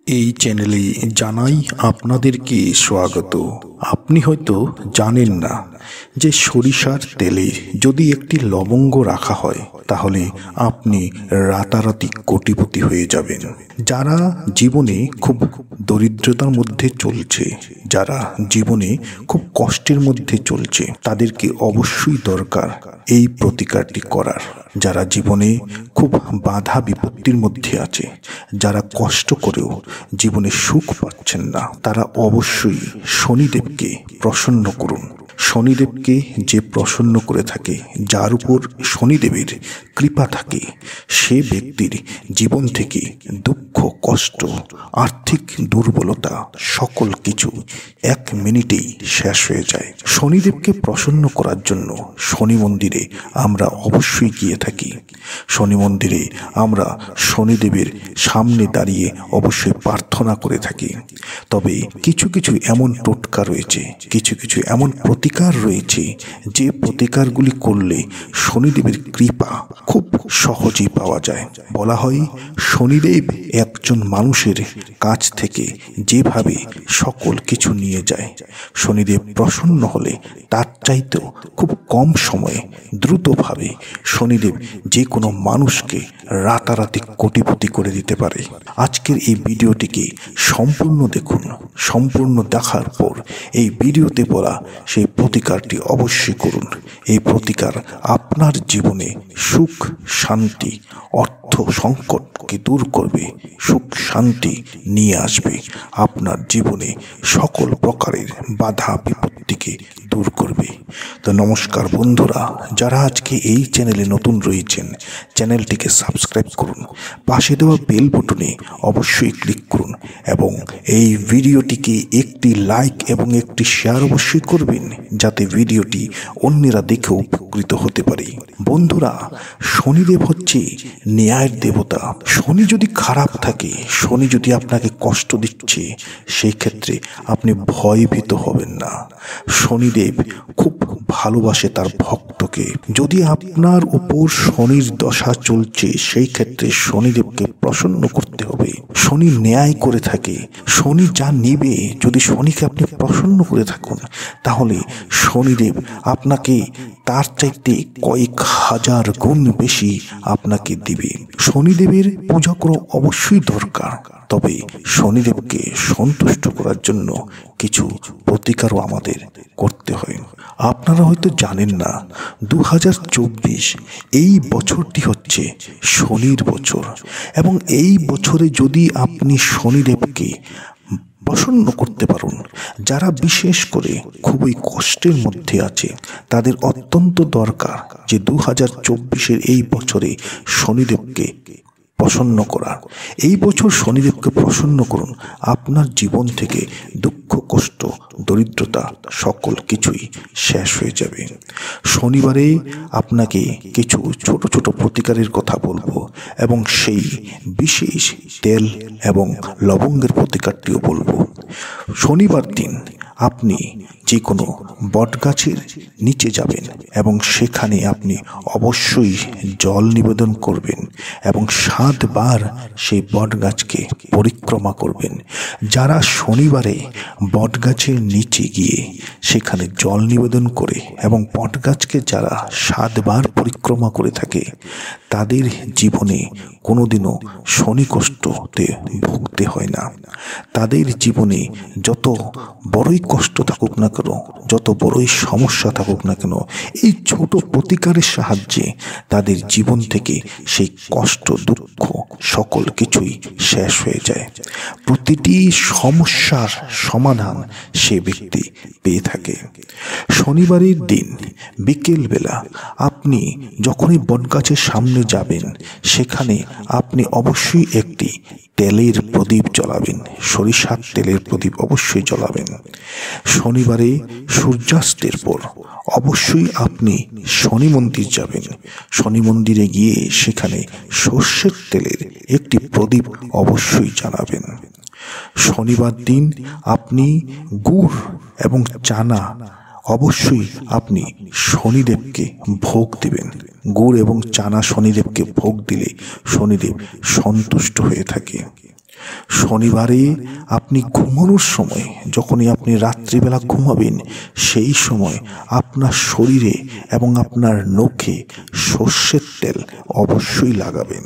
এই চ্যানেলে জানাই আপনাদেরকে স্বাগত। আপনি হয়তো জানেন না যে সরিষার তেলে যদি একটি লবঙ্গ রাখা হয় তাহলে আপনি রাতারাতি কোটিপতি হয়ে যাবেন। যারা জীবনে খুব দরিদ্রতার মধ্যে চলছে, যারা জীবনে খুব কষ্টের মধ্যে চলছে, তাদেরকে অবশ্যই দরকার এই প্রতিকারটি করার। যারা জীবনে খুব বাধা বিপত্তির মধ্যে আছে, যারা কষ্ট করেও জীবনে সুখ পাচ্ছেন না, তারা অবশ্যই শনিদেবকে প্রসন্ন করুন। শনিদেবকে যে প্রসন্ন করে থাকে, যার উপর শনিদেবের কৃপা থাকে, সে ব্যক্তির জীবন থেকে দুঃখ, কষ্ট, আর্থিক দুর্বলতা সকল কিছু এক মিনিটেই শেষ হয়ে যায়। শনিদেবকে প্রসন্ন করার জন্য শনি মন্দিরে আমরা অবশ্যই গিয়ে থাকি। শনি মন্দিরে আমরা শনিদেবের সামনে দাঁড়িয়ে অবশ্যই প্রার্থনা করে থাকি। তবে কিছু কিছু এমন টোটকা রয়েছে, কিছু কিছু এমন প্রতিকার রয়েছে, যে প্রতিকারগুলি করলে শনিদেবের কৃপা খুব সহজেই পাওয়া যায়। বলা হয় শনিদেব একজন মানুষের কাছ থেকে যেভাবে সকল কিছু নিয়ে যায়, শনিদেব প্রসন্ন হলে তার চাইতেও খুব কম সময়ে দ্রুতভাবে শনিদেব যে কোনো মানুষকে রাতারাতি কোটিপতি করে দিতে পারে। আজকের এই ভিডিওটিকে সম্পূর্ণ দেখুন। সম্পূর্ণ দেখার পর এই ভিডিওতে বলা সেই প্রতিকারটি অবশ্যই করুন। এই প্রতিকার আপনার জীবনে সুখ, শান্তি, অর্থ সংকটকে দূর করবে, সুখ শান্তি নিয়ে আসবে। আপনার জীবনে সকল প্রকারের বাধা বিপত্তিকে দূর করবে। তো নমস্কার বন্ধুরা, যারা আজকে এই চ্যানেলে নতুন রয়েছেন, চ্যানেলটিকে সাবস্ক্রাইব করুন, পাশে দেওয়া বেল বটনে অবশ্যই ক্লিক করুন এবং এই ভিডিওটিকে একটি লাইক এবং একটি শেয়ার অবশ্যই করবেন, যাতে ভিডিওটি অন্যরা দেখে উপকৃত হতে পারে। বন্ধুরা, শনিদেব হচ্ছে ন্যায়ের দেবতা। শনি যদি খারাপ থাকে, শনি যদি আপনাকে কষ্ট দিচ্ছে, সেই ক্ষেত্রে আপনি ভয়ভীত হবেন না। শনিদেব খুব ভালোবাসে তার ভক্তকে। যদি আপনার উপর শনির দশা চলছে, সেই ক্ষেত্রে শনিদেবকে প্রসন্ন করতে হবে। শনি ন্যায় করে থাকে। শনি যা নিবে, যদি শনিকে আপনি প্রসন্ন করে থাকুন, তাহলে শনিদেব আপনাকে তার চাইতে কয়েক হাজার গুণ বেশি আপনাকে দিবে। শনিদেবের পূজা করা অবশ্যই দরকার, তবে শনিদেবকে সন্তুষ্ট করার জন্য কিছু প্রতিকারও আমাদের করতে হয়। আপনারা হয়তো জানেন না, 2024 এই বছরটি হচ্ছে শনির বছর, এবং এই বছরে যদি আপনি শনিদেবকে প্রসন্ন করতে পারুন, যারা বিশেষ করে খুবই কষ্টের মধ্যে আছে, তাদের অত্যন্ত দরকার যে 2024 এই বছরে শনিদেবকে প্রসন্ন করা। এই বছর শনিদেবকে প্রসন্ন করুন, আপনার জীবন থেকে দুঃখ, কষ্ট, দরিদ্রতা সকল কিছুই শেষ হয়ে যাবে। শনিবারে আপনাকে কিছু ছোট ছোট প্রতিকারের কথা বলবো, এবং সেই বিশেষ তেল এবং লবঙ্গের প্রতিকারটিও বলবো। শনিবার দিন আপনি যে কোনো বটগাছের নিচে যাবেন এবং সেখানে আপনি অবশ্যই জল নিবেদন করবেন এবং 7 বার সেই বটগাছকে পরিক্রমা করবেন। যারা শনিবারে বটগাছের নিচে গিয়ে সেখানে জল নিবেদন করে এবং বটগাছকে যারা 7 বার পরিক্রমা করে থাকে, তাদের জীবনে কোনোদিনও শনি কষ্টতে ভুগতে হয় না। তাদের জীবনে যত বড়ই কষ্ট থাকুক না কেন, যত বড়ই সমস্যা থাকুক না কেন, এই ছোট প্রতিকারের সাহায্যে তাদের জীবন থেকে সেই কষ্ট, দুঃখ সকল কিছুই শেষ হয়ে যায়। প্রতিটি সমস্যার সমাধান সে ব্যক্তি পেয়ে থাকে। শনিবারের দিন বিকেলবেলা আপনি যখনই বটগাছের সামনে যাবেন, সেখানে আপনি অবশ্যই একটি তেলের প্রদীপ জ্বালাবেন, সরিষার তেলের প্রদীপ অবশ্যই জ্বালাবেন। শনিবারে সূর্যাস্তের পর অবশ্যই আপনি শনি মন্দির যাবেন। শনি মন্দিরে গিয়ে সেখানে সর্ষের তেলের একটি প্রদীপ অবশ্যই জ্বালাবেন। শনিবার দিন আপনি গুড় এবং চানা অবশ্যই আপনি শনিদেবকে ভোগ দিবেন। গুড় এবং চানা শনিদেবকে ভোগ দিলে শনিদেব সন্তুষ্ট হয়ে থাকে। শনিবারে আপনি ঘুমানোর সময়, যখনই আপনি রাত্রিবেলা ঘুমাবেন, সেই সময় আপনার শরীরে এবং আপনার নখে সর্ষের তেল অবশ্যই লাগাবেন।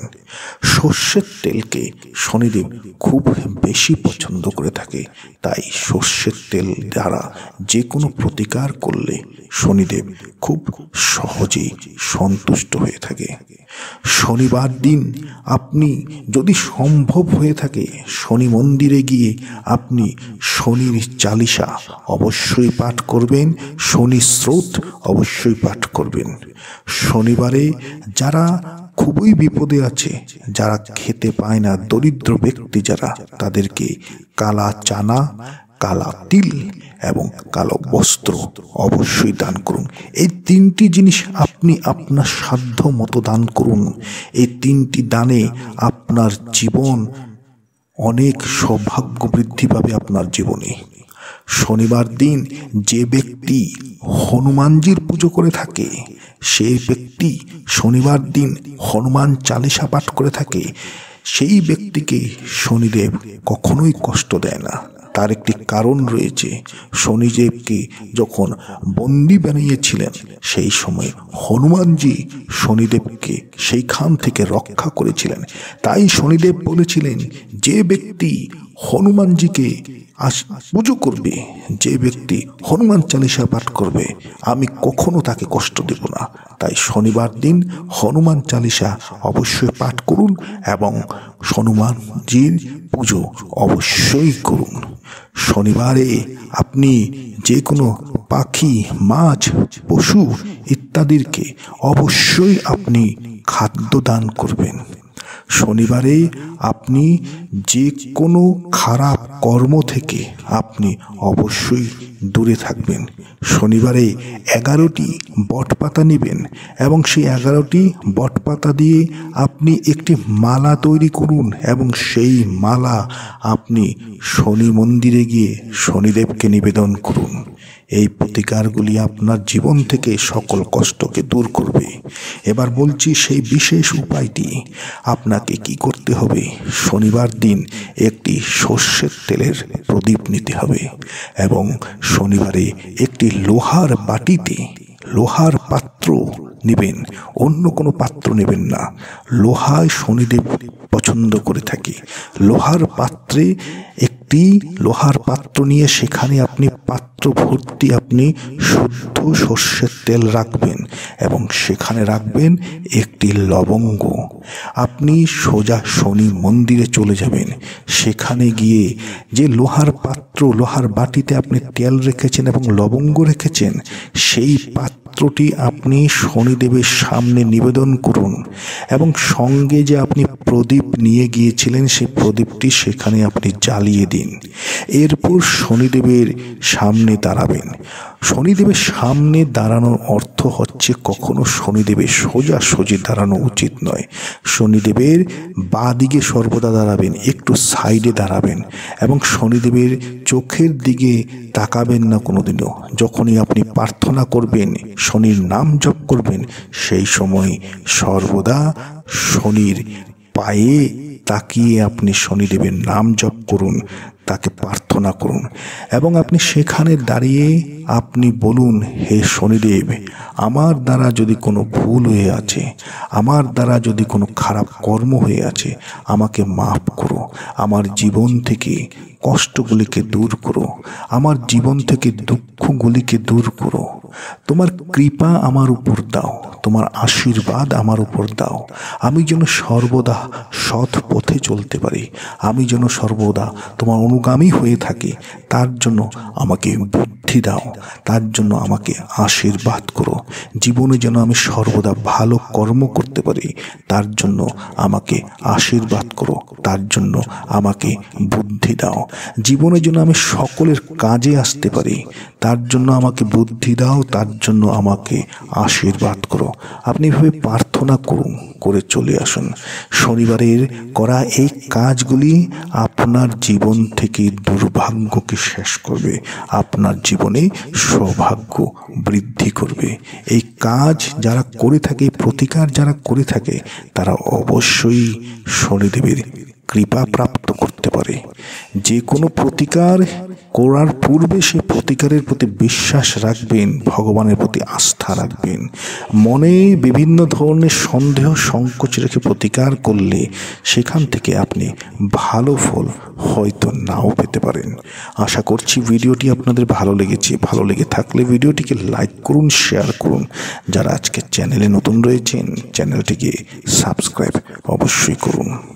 সর্ষের তেলকে শনিদেব খুব বেশি পছন্দ করে থাকে, তাই সর্ষের তেল দ্বারা যে কোনো প্রতিকার করলে শনিদেব খুব সহজেই সন্তুষ্ট হয়ে থাকে। শনিবার দিন আপনি যদি সম্ভব হয়ে থাকে শনি মন্দিরে গিয়ে আপনি শনির চালিসা অবশ্যই পাঠ করবেন, শনি স্রোত অবশ্যই পাঠ করবেন। শনিবারে যারা খুবই বিপদে আছে, যারা খেতে পায় না, দরিদ্র ব্যক্তি যারা, তাদেরকে কালা চানা, কালা তিল এবং কালো বস্ত্র অবশ্যই দান করুন। এই তিনটি জিনিস আপনি আপনার সাধ্য মতো দান করুন। এই তিনটি দানে আপনার জীবন অনেক সৌভাগ্য বৃদ্ধি পাবে আপনার জীবনে। শনিবার দিন যে ব্যক্তি হনুমানজির পুজো করে থাকে, সেই ব্যক্তি শনিবার দিন হনুমান চালিসা পাঠ করে থাকে, সেই ব্যক্তিকে শনিদেব কখনোই কষ্ট দেয় না। তার একটি কারণ রয়েছে। শনিদেবকে যখন বন্দি বানিয়েছিলেন, সেই সময় হনুমানজি শনিদেবকে সেইখান থেকে রক্ষা করেছিলেন। তাই শনিদেব বলেছিলেন, যে ব্যক্তি হনুমানজিকে পুজো করবে, যে ব্যক্তি হনুমান চালিসা পাঠ করবে, আমি কখনো তাকে কষ্ট দেব না। তাই শনিবার দিন হনুমান চালিসা অবশ্যই পাঠ করুন এবং হনুমানজির পুজো অবশ্যই করুন। শনিবারে আপনি যে কোনো পাখি, মাছ, পশু ইত্যাদিকে অবশ্যই আপনি খাদ্য দান করবেন। শনিবারে আপনি যে কোনো খারাপ কর্ম থেকে আপনি অবশ্যই দূরে থাকবেন। শনিবারে 11টি বটপাতা নেবেন এবং সেই 11টি বটপাতা দিয়ে আপনি একটি মালা তৈরি করুন এবং সেই মালা আপনি শনি মন্দিরে গিয়ে শনিদেবকে নিবেদন করুন। এই প্রতিকারগুলি আপনার জীবন থেকে সকল কষ্টকে দূর করবে। এবার বলছি সেই বিশেষ উপায়টি। আপনাকে কি করতে হবে? শনিবার দিন একটি সর্ষের তেলের প্রদীপ নিতে হবে এবং শনিবারে একটি লোহার বাটিতে লোহার পাত্র নেবেন, অন্য কোনো পাত্র নেবেন না। লোহায় শনিদেব পছন্দ করে থাকে। লোহার পাত্রে একটি লোহার পাত্র নিয়ে সেখানে আপনি পাত্র ভর্তি আপনি শুদ্ধ সর্ষের তেল রাখবেন এবং সেখানে রাখবেন একটি লবঙ্গ। আপনি সোজা শনি মন্দিরে চলে যাবেন। সেখানে গিয়ে যে লোহার পাত্র, লোহার বাটিতে আপনি তেল রেখেছেন এবং লবঙ্গ রেখেছেন, সেই পাত্রটি আপনি শনিদেবের সামনে নিবেদন করুন এবং সঙ্গে যে আপনি প্রদীপ নিয়ে গিয়েছিলেন সেই প্রদীপটি সেখানে আপনি জ্বালিয়ে দিন। এরপর শনিদেবের সামনে দাঁড়াবেন। শনিদেবের সামনে দাঁড়ানোর অর্থ হচ্ছে কখনো শনিদেবের সোজাসুজি দাঁড়ানো উচিত নয়। শনিদেবের বাঁ দিকে সর্বদা দাঁড়াবেন, একটু সাইডে দাঁড়াবেন এবং শনিদেবের চোখের দিকে তাকাবেন না কোনোদিনও। যখনই আপনি প্রার্থনা করবেন, শনির নাম জপ করবেন, সেই সময় সর্বদা শনির পায়ে তাকিয়ে আপনি শনিদেবের নাম জপ করুন, তাকে প্রার্থনা করুন এবং আপনি সেখানে দাঁড়িয়ে আপনি বলুন, হে শনিদেব, আমার দ্বারা যদি কোনো ভুল হয়ে আছে, আমার দ্বারা যদি কোনো খারাপ কর্ম হয়ে আছে, আমাকে মাফ করো। আমার জীবন থেকে কষ্টগুলিকে দূর করো, আমার জীবন থেকে দুঃখগুলিকে দূর করো। তোমার কৃপা আমার উপর দাও, তোমার আশীর্বাদ আমার উপর দাও। আমি যেন সর্বদা সৎ পথে চলতে পারি, আমি যেন সর্বদা তোমার অনুগামী হয়ে থাকি। তার জন্য আমাকে বুদ্ধি দাও, তার জন্য আমাকে আশীর্বাদ করো। জীবনে যেন আমি সর্বদা ভালো কর্ম করতে পারি, তার জন্য আমাকে আশীর্বাদ করো, তার জন্য আমাকে বুদ্ধি দাও। জীবনে যেন আমি সকলের কাজে আসতে পারি, তার জন্য আমাকে বুদ্ধি দাও, তার জন্য আমাকে আশীর্বাদ করো। আপনি এভাবে প্রার্থনা করুন, করে চলে আসুন। শনিবারের করা এই কাজগুলি আপনার জীবন থেকে দুর্ভাগ্যকে শেষ করবে, আপনার জীবনে সৌভাগ্য বৃদ্ধি করবে। এই কাজ যারা করে থাকে, প্রতিকার যারা করে থাকে, তারা অবশ্যই শনিদেবের কৃপা প্রাপ্ত করতে পারে। যে কোনো প্রতিকার করার পূর্বে সে প্রতিকারের প্রতি বিশ্বাস রাখবেন, ভগবানের প্রতি আস্থা রাখবেন। মনে বিভিন্ন ধরনের সন্দেহ সংকোচ রেখে প্রতিকার করলে সেখান থেকে আপনি ভালো ফল হয়তো নাও পেতে পারেন। আশা করছি ভিডিওটি আপনাদের ভালো লেগেছে। ভালো লেগে থাকলে ভিডিওটিকে লাইক করুন, শেয়ার করুন। যারা আজকে চ্যানেলে নতুন রয়েছেন চ্যানেলটিকে সাবস্ক্রাইব অবশ্যই করুন।